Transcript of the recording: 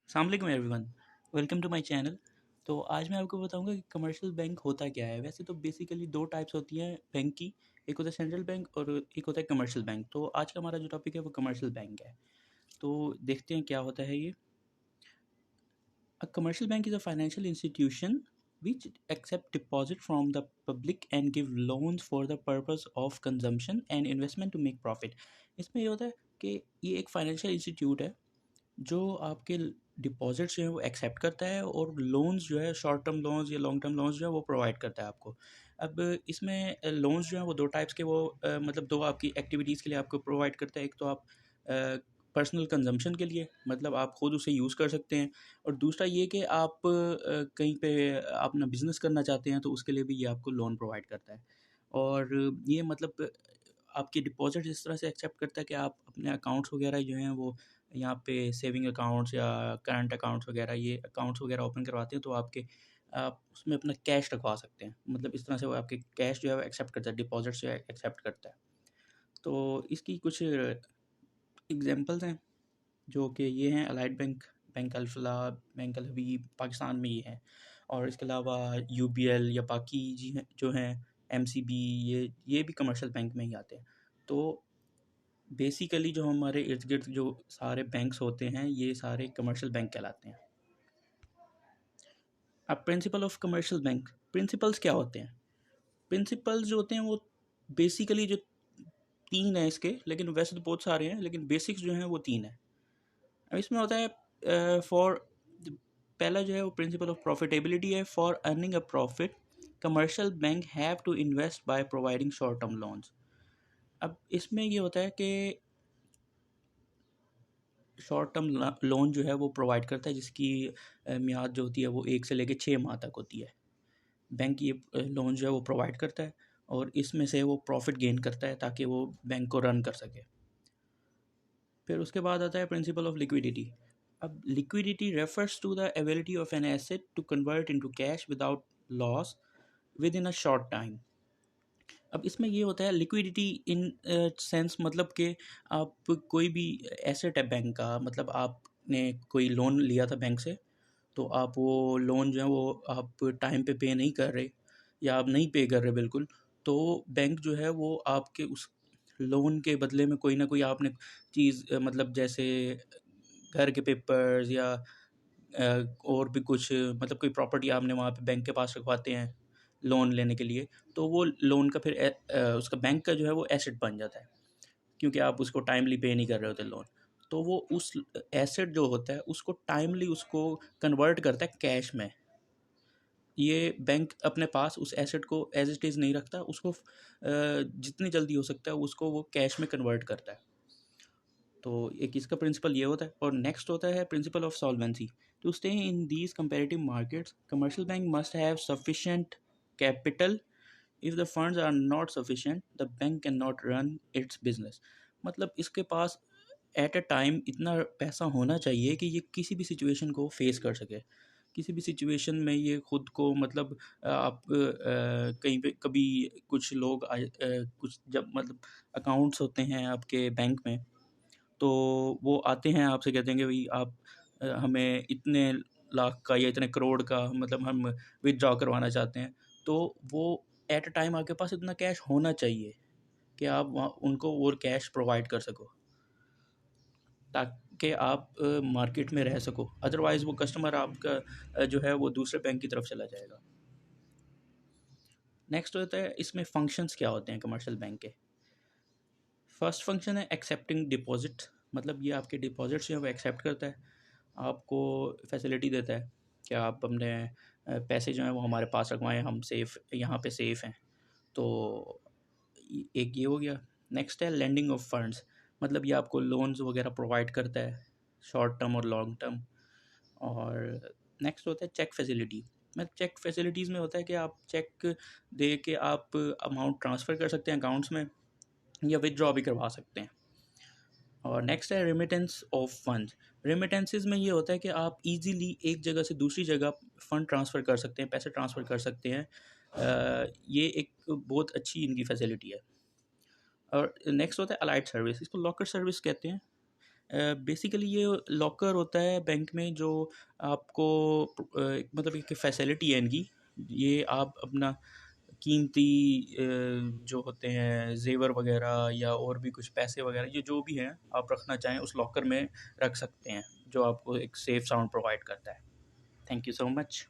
अस्सलाम वालेकुम everyone, welcome to my channel. तो आज मैं आपको बताऊंगा कि कमर्शियल बैंक होता क्या है। वैसे तो बेसिकली दो टाइप्स होती हैं बैंक की। एक होता है सेंट्रल बैंक और एक होता है कमर्शियल बैंक। तो आज का हमारा जो टॉपिक है वो कमर्शियल बैंक है। तो देखते हैं क्या होता है ये। A commercial bank is a financial institution which accept deposit from the public and give loans for the purpose of consumption and investment to make profit। इसमें ये होता है कि ये एक फाइनेंशियल इंस्टीट्यूट है जो आपके डिपॉजिट्स जो है वो एक्सेप्ट करता है और लोन्स जो है शॉर्ट टर्म लोन्स या लॉन्ग टर्म लोन्स जो है वो प्रोवाइड करता है आपको। अब इसमें लोन्स जो हैं वो दो टाइप्स के वो मतलब दो आपकी एक्टिविटीज़ के लिए आपको प्रोवाइड करता है। एक तो आप पर्सनल कंजम्पशन के लिए, मतलब आप खुद उसे यूज़ कर सकते हैं, और दूसरा ये कि आप कहीं पे अपना बिज़नेस करना चाहते हैं तो उसके लिए भी ये आपको लोन प्रोवाइड करता है। और ये मतलब आपकी डिपॉजिट इस तरह से एक्सेप्ट करता है कि आप अपने अकाउंट्स वगैरह जो हैं वो यहाँ पे सेविंग अकाउंट्स या करंट अकाउंट्स वगैरह, ये अकाउंट्स वगैरह ओपन करवाते हैं तो आपके आप उसमें अपना कैश रखवा सकते हैं। मतलब इस तरह से वो आपके कैश जो है वो एक्सेप्ट करता है, डिपॉजिट्स जो है एक्सेप्ट करता है। तो इसकी कुछ एग्जांपल्स हैं जो कि ये हैं Allied Bank, Bank Alfalah, Bank Al Habib, Pakistan में ये हैं। और इसके अलावा यूबीएल या बाकी जी हैं जो हैं एमसीबी, ये भी कमर्शियल बैंक में ही आते हैं। तो बेसिकली जो हमारे इर्द गिर्द जो सारे बैंक्स होते हैं ये सारे कमर्शियल बैंक कहलाते हैं। अब principle of commercial bank, principles क्या होते हैं? प्रिंसिपल्स जो होते हैं वो बेसिकली जो तीन है इसके, लेकिन वैसे तो बहुत सारे हैं, लेकिन बेसिक्स जो हैं वो तीन है। अब इसमें होता है फॉर, पहला जो है वो प्रिंसिपल ऑफ प्रॉफिटेबिलिटी है। For earning a profit commercial bank have to invest by providing short term loans. अब इसमें ये होता है कि शॉर्ट टर्म लोन जो है वो प्रोवाइड करता है जिसकी मियाद जो होती है वो 1 से लेकर 6 माह तक होती है। बैंक ये लोन जो है वो प्रोवाइड करता है और इसमें से वो प्रॉफिट गेन करता है ताकि वो बैंक को रन कर सके। फिर उसके बाद आता है प्रिंसिपल ऑफ लिक्विडिटी। अब liquidity refers to the ability of an asset to convert into cash without loss within a short time. अब इसमें ये होता है लिक्विडिटी इन सेंस, मतलब कि आप कोई भी एसेट है बैंक का, मतलब आपने कोई लोन लिया था बैंक से, तो आप वो लोन जो है वो आप टाइम पे नहीं कर रहे या आप नहीं पे कर रहे बिल्कुल, तो बैंक जो है वो आपके उस लोन के बदले में कोई ना कोई आपने चीज़ मतलब जैसे घर के पेपर्स या और भी कुछ, मतलब कोई प्रॉपर्टी आपने वहाँ पे बैंक के पास रखवाते हैं लोन लेने के लिए, तो वो लोन का फिर उसका बैंक का जो है वो एसेट बन जाता है, क्योंकि आप उसको टाइमली पे नहीं कर रहे होते लोन। तो वो उस एसेट जो होता है उसको टाइमली उसको कन्वर्ट करता है कैश में। ये बैंक अपने पास उस एसेट को एज इट इज़ नहीं रखता, उसको जितनी जल्दी हो सकता है उसको वो कैश में कन्वर्ट करता है। तो एक इसका प्रिंसिपल ये होता है। और नेक्स्ट होता है principle of solvency. To stay in these comparative markets commercial bank must have sufficient capital. If the funds are not sufficient the bank can not run its business. मतलब इसके पास एट अ टाइम इतना पैसा होना चाहिए कि ये किसी भी सिचुएशन को फेस कर सके। किसी भी सिचुएशन में ये खुद को, मतलब आप कहीं पे कभी कुछ लोग कुछ जब मतलब अकाउंट्स होते हैं आपके बैंक में, तो वो आते हैं आपसे कहते हैं कि भाई आप हमें इतने लाख का या इतने करोड़ का मतलब हम विथड्रॉ करवाना चाहते हैं। तो वो एट अ टाइम आपके पास इतना कैश होना चाहिए कि आप वहाँ उनको और कैश प्रोवाइड कर सको ताकि आप मार्केट में रह सको। अदरवाइज़ वो कस्टमर आपका जो है वो दूसरे बैंक की तरफ चला जाएगा। नेक्स्ट होता है इसमें फंक्शंस क्या होते हैं कमर्शियल बैंक के। फर्स्ट फंक्शन है एक्सेप्टिंग डिपॉजिट। मतलब ये आपके डिपॉजिट जो है वो एक्सेप्ट करता है, आपको फैसिलिटी देता है कि आप अपने पैसे जो हैं वो हमारे पास रखवाएं, हम सेफ़ यहाँ पे सेफ़ हैं। तो एक ये हो गया। नेक्स्ट है लेंडिंग ऑफ फंड्स। मतलब ये आपको लोन्स वगैरह प्रोवाइड करता है, शॉर्ट टर्म और लॉन्ग टर्म। और नेक्स्ट होता है चेक फैसिलिटी। मतलब चेक फैसिलिटीज़ में होता है कि आप चेक दे के आप अमाउंट ट्रांसफ़र कर सकते हैं अकाउंट्स में या विदड्रॉ भी करवा सकते हैं। और नेक्स्ट है रेमिटेंस ऑफ फंड्स। रेमिटेंसेस में ये होता है कि आप इजीली एक जगह से दूसरी जगह फ़ंड ट्रांसफ़र कर सकते हैं, पैसे ट्रांसफ़र कर सकते हैं। ये एक बहुत अच्छी इनकी फैसिलिटी है। और नेक्स्ट होता है अलाइड सर्विस, इसको लॉकर सर्विस कहते हैं। बेसिकली ये लॉकर होता है बैंक में जो आपको मतलब एक फैसिलिटी है इनकी। ये आप अपना कीमती जो होते हैं ज़ेवर वगैरह या और भी कुछ पैसे वगैरह, ये जो भी हैं आप रखना चाहें उस लॉकर में रख सकते हैं, जो आपको एक सेफ साउंड प्रोवाइड करता है। Thank you so much.